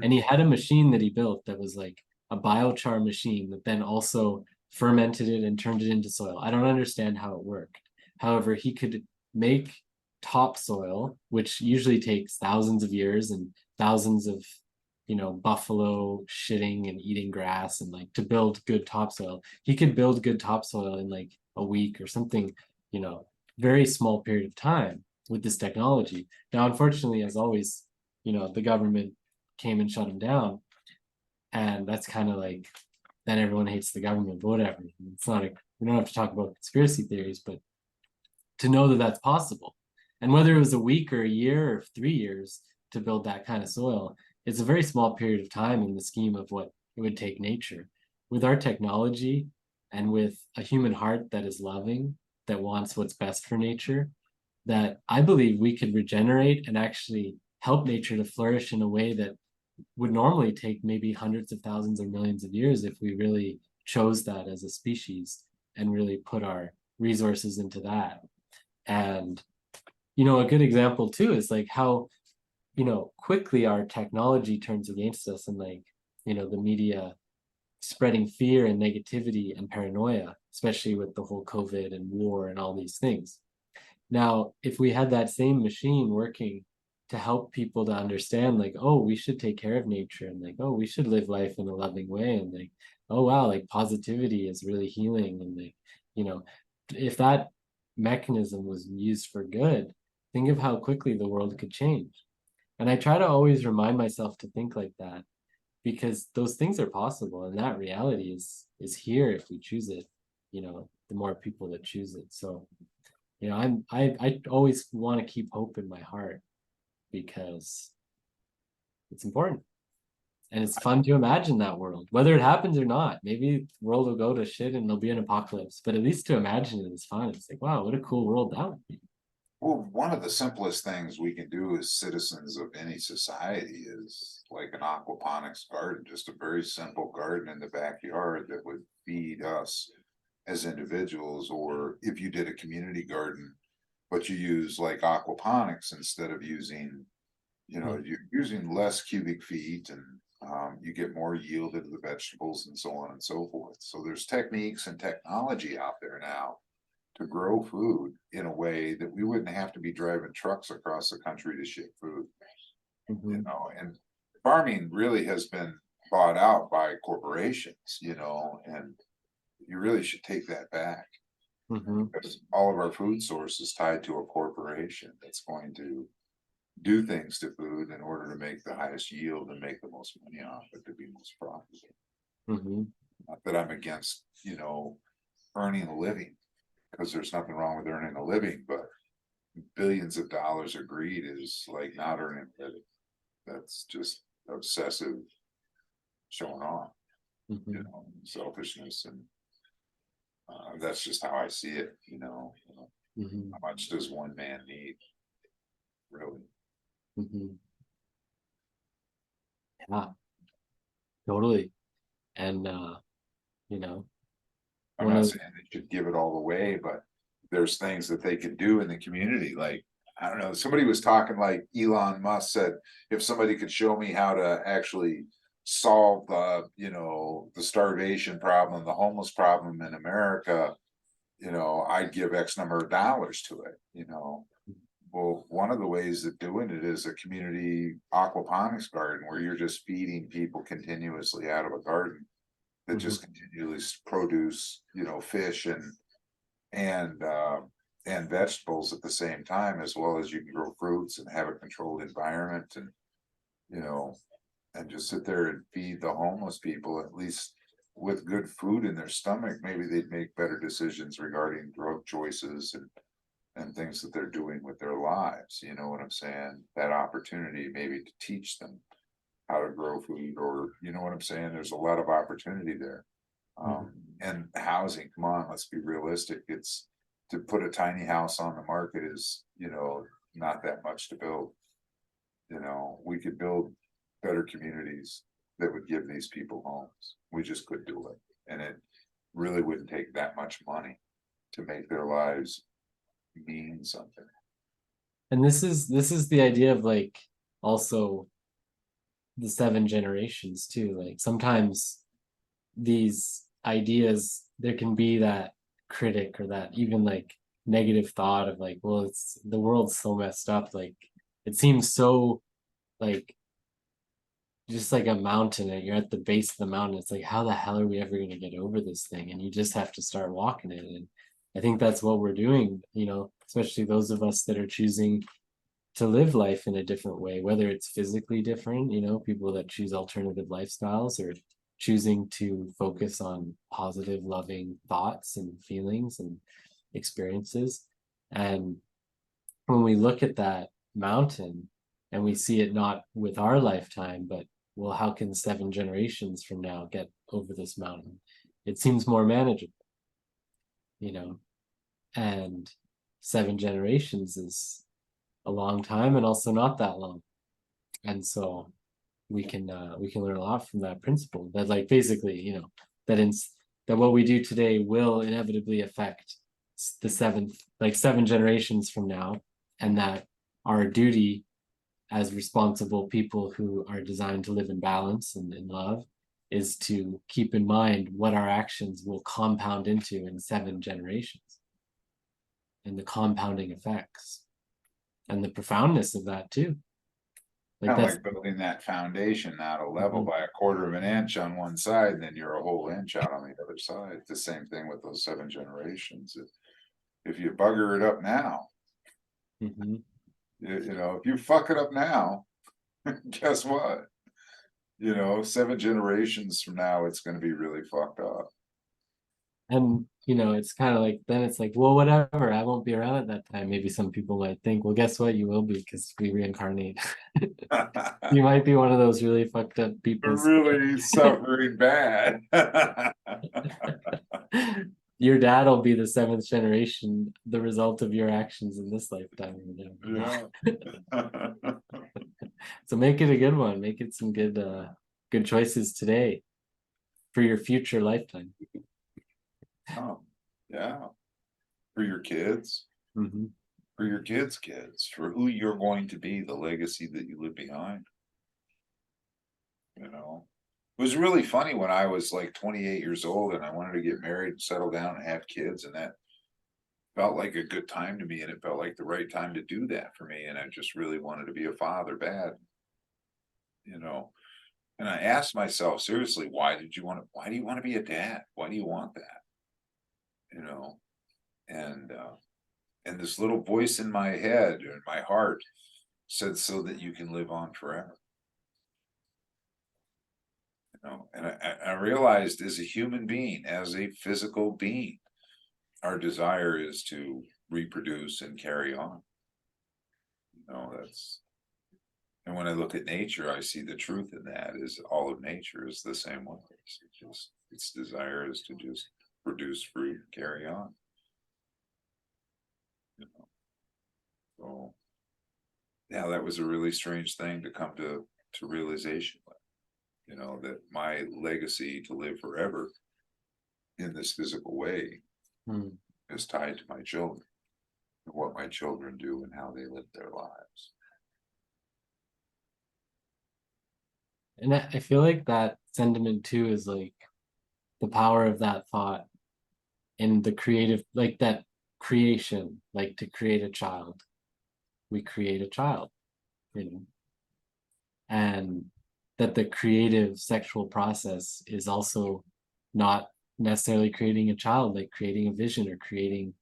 And he had a machine that he built that was like a biochar machine that then also fermented it and turned it into soil. I don't understand how it worked, However, he could make topsoil, which usually takes thousands of years and thousands of, buffalo shitting and eating grass, and like to build good topsoil. He could build good topsoil in like a week or something, very small period of time with this technology. Now, unfortunately, as always, the government came and shut him down. And that's kind of like, then everyone hates the government, but whatever. It's not we don't have to talk about conspiracy theories, but to know that that's possible. And whether it was a week or a year or 3 years to build that kind of soil, it's a very small period of time in the scheme of what it would take nature. With our technology and with a human heart that is loving, that wants what's best for nature, that I believe we could regenerate and actually help nature to flourish in a way that would normally take maybe hundreds of thousands or millions of years if we really chose that as a species and really put our resources into that. And a good example too is like how quickly our technology turns against us, and like the media spreading fear and negativity and paranoia, especially with the whole COVID and war and all these things. Now, if we had that same machine working to help people to understand, like, oh, we should take care of nature, and like, oh, we should live life in a loving way, and like, oh wow, like positivity is really healing, and like, if that mechanism was used for good, think of how quickly the world could change. And I try to always remind myself to think like that, because those things are possible, and that reality is here if we choose it. The more people that choose it. So I always want to keep hope in my heart, because it's important. And it's fun to imagine that world, whether it happens or not. Maybe the world will go to shit and there'll be an apocalypse, but at least to imagine it is fun. It's like, wow, what a cool world that would be. Well, one of the simplest things we can do as citizens of any society is like an aquaponics garden, just a very simple garden in the backyard that would feed us as individuals. Or if you did a community garden, but you use like aquaponics instead of using, you're using less cubic feet, and you get more yield into the vegetables and so on and so forth. So there's techniques and technology out there now to grow food in a way that we wouldn't have to be driving trucks across the country to ship food. And farming really has been bought out by corporations, and you really should take that back, because all of our food source is tied to a corporation that's going to do things to food in order to make the highest yield and make the most money off it, to be most profitable. Not that I'm against, earning a living, because there's nothing wrong with earning a living, but billions of dollars of greed is like not earning a living. That's just obsessive showing off, selfishness, and that's just how I see it. How much does one man need, really? Yeah, totally. And I'm not saying they should give it all away, but there's things that they could do in the community. Like, I don't know, somebody was talking, like Elon Musk said, if somebody could show me how to actually solve the starvation problem, the homeless problem in America, I'd give X number of dollars to it. Well, one of the ways of doing it is a community aquaponics garden, where you're just feeding people continuously out of a garden that just continually produce, fish and vegetables at the same time, as well as you can grow fruits and have a controlled environment, and and just sit there and feed the homeless people, at least with good food in their stomach. Maybe they'd make better decisions regarding drug choices and things that they're doing with their lives. You know what I'm saying? That opportunity maybe to teach them how to grow food, or you know what I'm saying? There's a lot of opportunity there. And housing, come on, let's be realistic. It's to put a tiny house on the market is, not that much to build. We could build better communities that would give these people homes. We just could do it. And it really wouldn't take that much money to make their lives mean something. And this is the idea of like also the 7 generations too. Like sometimes these ideas, there can be that critic or that even like negative thought of like, well, it's the world's so messed up. Like it seems so like just like a mountain and you're at the base of the mountain. It's like, how the hell are we ever going to get over this thing? And you just have to start walking it. And I think that's what we're doing, you know, especially those of us that are choosing to live life in a different way, whether it's physically different, you know, people that choose alternative lifestyles or choosing to focus on positive, loving thoughts and feelings and experiences. And when we look at that mountain and we see it not with our lifetime, but well, how can 7 generations from now get over this mountain? It seems more manageable, you know, and 7 generations is a long time and also not that long. And so we can learn a lot from that principle that like basically, you know, that what we do today will inevitably affect the seventh, like 7 generations from now, and that our duty as responsible people who are designed to live in balance and in love is to keep in mind what our actions will compound into in 7 generations and the compounding effects and the profoundness of that too. Like Kind of that's like building that foundation, not a level Mhm. by a quarter of an inch on one side, and then you're a whole inch out on the other side. The same thing with those 7 generations. If you bugger it up now, Mhm. you know, if you fuck it up now, guess what? You know, 7 generations from now, it's going to be really fucked up. And you know, it's kind of like then it's like, well, whatever, I won't be around at that time. Maybe some people might think, well, guess what? You will be because we reincarnate. You might be one of those really fucked up people. Really suffering bad. Your dad will be the 7th generation, the result of your actions in this lifetime. You know? Yeah. So make it a good one. Make it some good choices today for your future lifetime. Oh, yeah. For your kids, Mhm. for your kids' kids, for who you're going to be, the legacy that you leave behind. You know, it was really funny when I was like 28 years old and I wanted to get married and settle down and have kids, and that felt like a good time to me, and it felt like the right time to do that for me. And I just really wanted to be a father bad, you know. And I asked myself seriously, why do you want to be a dad? Why do you want that? You know, and this little voice in my head or in my heart said, so that you can live on forever. You know, and I realized as a human being, as a physical being, our desire is to reproduce and carry on. You know, that's, and when I look at nature, I see the truth in that is all of nature is the same way. It's just its desire is to just produce fruit and carry on. You know, so yeah, that was a really strange thing to come to realization with. You know, that my legacy to live forever in this physical way Mm. is tied to my children and what my children do and how they live their lives. And I feel like that sentiment too is like the power of that thought in the creative, like that creation, like to create a child. We create a child, you know, and that the creative sexual process is also not necessarily creating a child, like creating a vision or creating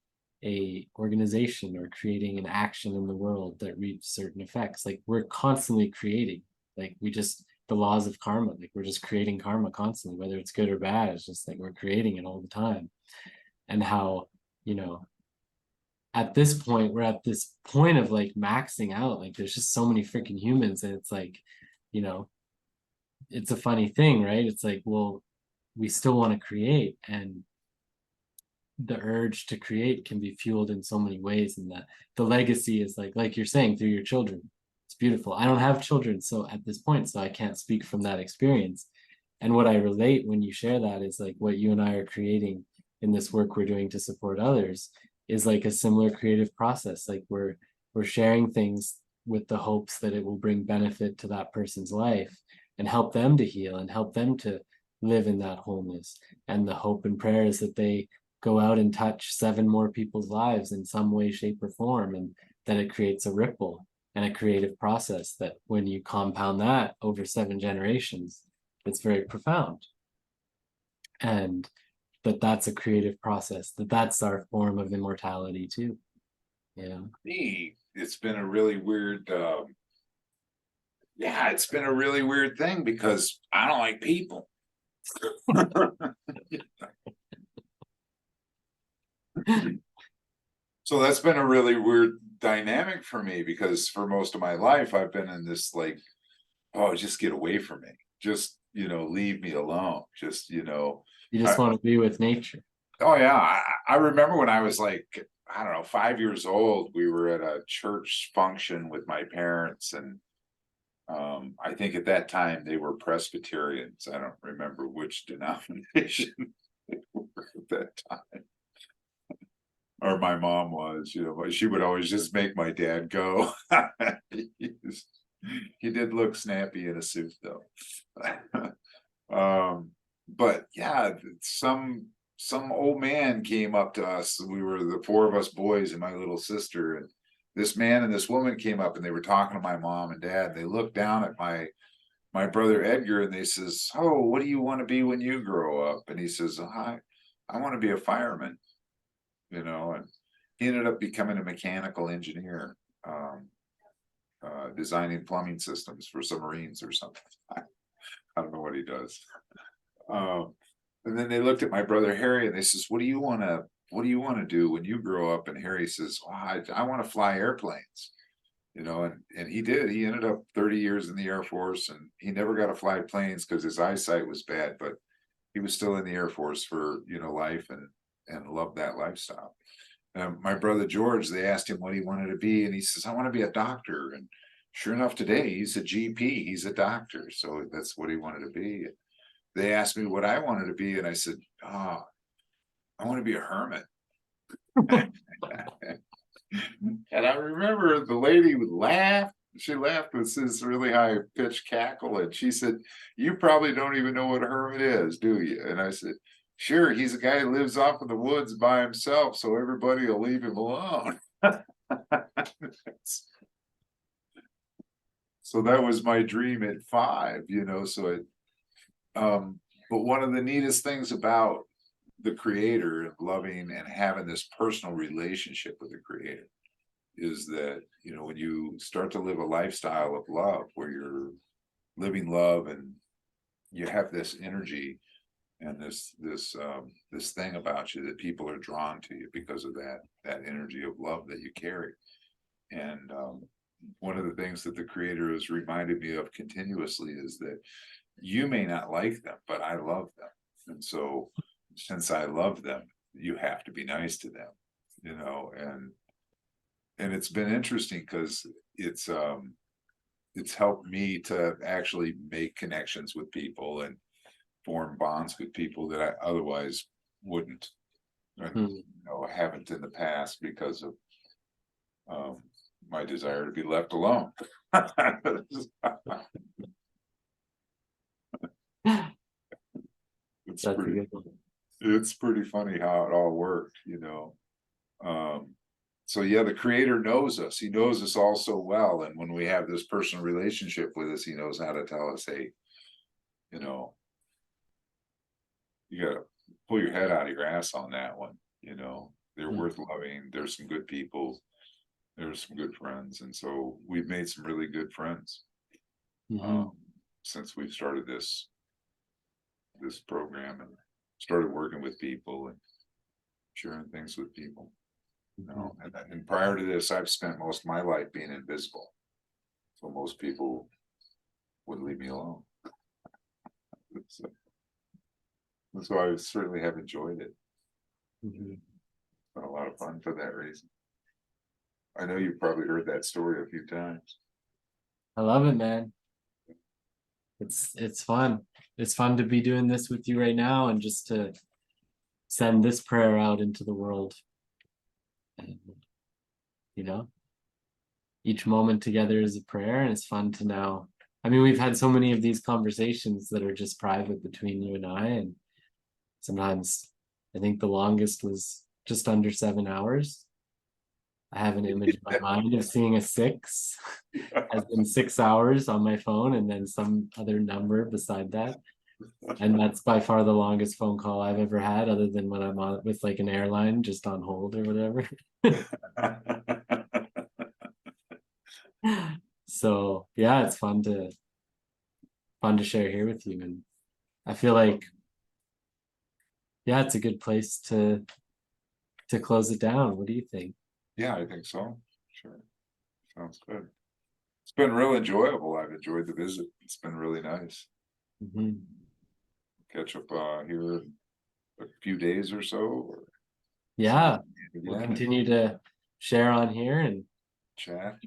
a organization or creating an action in the world that reaps certain effects. Like we're constantly creating, like we just the laws of karma, like we're just creating karma constantly, whether it's good or bad. It's just like we're creating it all the time. And how, you know, at this point, we're at this point of like maxing out. Like there's just so many freaking humans, and it's like, you know, it's a funny thing, right? It's like, well, we still want to create, and the urge to create can be fueled in so many ways, and that the legacy is like you're saying, through your children. It's beautiful. I don't have children, so at this point, so I can't speak from that experience. And what I relate when you share that is like what you and I are creating in this work we're doing to support others is like a similar creative process. Like we're sharing things with the hopes that it will bring benefit to that person's life and help them to heal and help them to live in that wholeness. And the hope and prayer is that they go out and touch 7 more people's lives in some way, shape, or form, and then it creates a ripple and a creative process that when you compound that over 7 generations, it's very profound. And that's a creative process, that's our form of immortality too. Yeah. It's been a really weird it's been a really weird thing because I don't like people. So that's been a really weird dynamic for me, because for most of my life I've been in this like, oh, just get away from me, just leave me alone, just you just want to be with nature. Oh yeah, I remember when I was like, I don't know, 5 years old, we were at a church function with my parents, and I think at that time they were Presbyterians. I don't remember which denomination they were at that time. Or my mom was, but she would always just make my dad go. He did look snappy in a suit though. But yeah, some old man came up to us. We were the 4 of us boys and my little sister, and this man and this woman came up, and they were talking to my mom and dad. And they looked down at my brother Edgar, and they says, "Oh, what do you want to be when you grow up?" And he says, "I want to be a fireman," and he ended up becoming a mechanical engineer, designing plumbing systems for submarines or something. I don't know what he does. And then they looked at my brother Harry, and they says, what do you want to do when you grow up?" And Harry says, "Well, I want to fly airplanes," and he did. He ended up 30 years in the Air Force, and he never got to fly planes because his eyesight was bad, but he was still in the Air Force for life, and loved that lifestyle. My brother George, they asked him what he wanted to be, and he says, "I want to be a doctor." And sure enough, today he's a GP, he's a doctor, so that's what he wanted to be. They asked me what I wanted to be, and I said, "Oh, I want to be a hermit." And I remember the lady would laugh. She laughed with this really high pitched cackle, and she said, "You probably don't even know what a hermit is, do you?" And I said, "Sure, he's a guy who lives off in the woods by himself, so everybody will leave him alone." So that was my dream at 5, so but one of the neatest things about the creator and loving and having this personal relationship with the creator is that, when you start to live a lifestyle of love where you're living love, and you have this energy and this thing about you that people are drawn to you because of that energy of love that you carry. And one of the things that the creator has reminded me of continuously is that you may not like them, but I love them. And so since I love them, you have to be nice to them, and it's been interesting because it's helped me to actually make connections with people and form bonds with people that I otherwise wouldn't, and haven't in the past because of my desire to be left alone. It's pretty funny how it all worked, so yeah, the creator knows us. He knows us all so well, and when we have this personal relationship with us, he knows how to tell us, "Hey, you gotta pull your head out of your ass on that one. They're worth loving. There's some good people, there's some good friends." And so we've made some really good friends since we've started this program and started working with people and sharing things with people. And prior to this, I've spent most of my life being invisible, so most people would leave me alone. So I certainly have enjoyed it. It's been a lot of fun for that reason. I know you've probably heard that story a few times. I love it, man. It's fun. It's fun to be doing this with you right now, and just to send this prayer out into the world. And, each moment together is a prayer, and it's fun to now. I mean, we've had so many of these conversations that are just private between you and I, and sometimes I think the longest was just under 7 hours. I have an image in my mind of seeing a 6, as in 6 hours on my phone, and then some other number beside that. And that's by far the longest phone call I've ever had, other than when I'm on with like an airline just on hold or whatever. So yeah, it's fun to share here with you. And I feel like, yeah, it's a good place to close it down. What do you think? Yeah, I think so. Sure. Sounds good. It's been real enjoyable. I've enjoyed the visit. It's been really nice. Mhm. Catch up here in a few days or so, or Yeah, we'll again and continue to share on here and chat.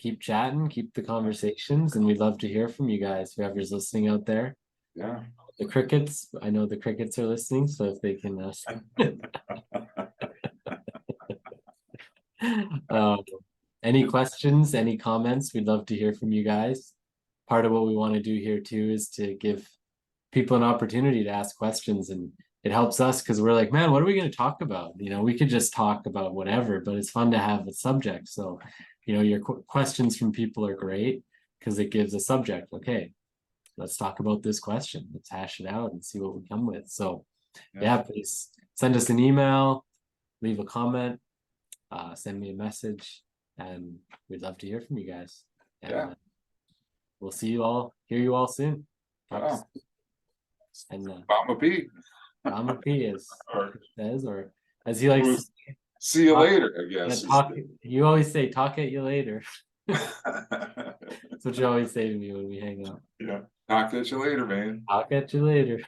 keep chatting, keep the conversations, and we'd love to hear from you guys, whoever's listening out there. Yeah. The crickets, I know the crickets are listening, so if they can any questions, any comments, we'd love to hear from you guys. Part of what we want to do here too is to give people an opportunity to ask questions, and it helps us because we're like, man, what are we going to talk about? You know, we could just talk about whatever, but it's fun to have a subject. So, you know, your questions from people are great because it gives a subject. Okay, let's talk about this question. Let's hash it out and see what we come with. So, yeah, please send us an email, leave a comment, send me a message, and we'd love to hear from you guys. And we'll see you all, hear you all soon. Wow. And Mama P. Mama P, as says, or as he likes to say, see you later, I guess. You always say, talk at you later. That's what you always say to me when we hang out. Yeah. Talk at you later, man. Talk at you later.